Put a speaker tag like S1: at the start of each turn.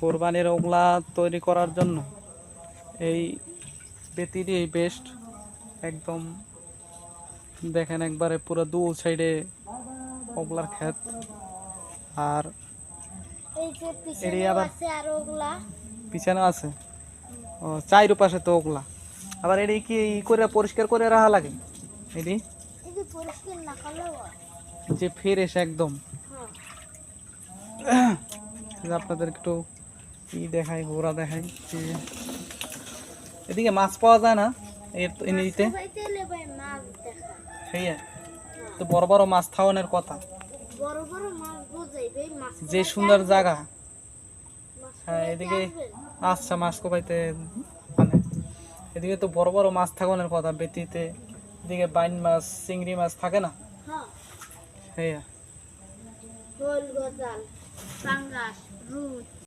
S1: কোরবানির ওগলা তৈরি করার জন্য এই বেতিরই বেস্ট। একদম দেখেন একবারে পুরো দু সাইডে ওগলার ক্ষেত। আর
S2: এই যে
S1: এটি
S2: পিছনেও
S1: আবার
S2: আছে আর ওগুলা
S1: পিছনে আছে। ও চাইর পাশে তো ওগলা। আবার এটি কি ই করে পরিষ্কার করে রাখা লাগে? এটি
S2: এই যে পরিষ্কার না করলেও হয়।
S1: যে ফ্রেশ একদম।
S2: হ্যাঁ
S1: আপনাদের একটু ই দেখাই, ঘোরা দেখাই যে এদিকে মাছ পাওয়া যায় না এই নদীতে।
S2: মাছ খাইতে হলে ভাই মাছ দেখা।
S1: সেই তো বড় বড় মাছ থাওয়ানোর কথা।
S2: বড় বড় মাছ বোঝাই ভাই মাছ
S1: যে সুন্দর জায়গা।
S2: মাছ
S1: হ্যাঁ
S2: খাইতে
S1: এদিকে
S2: আসবেন?
S1: আচ্ছা মাছ কোপাইতে মানে এদিকে তো বড় বড় মাছ থাকানোর কথা বেতিতে। এদিকে বাইন মাছ চিংড়ি মাছ থাকে না?
S2: হ্যাঁ
S1: সেই
S2: শোল গজাল পাঙ্গাস রুই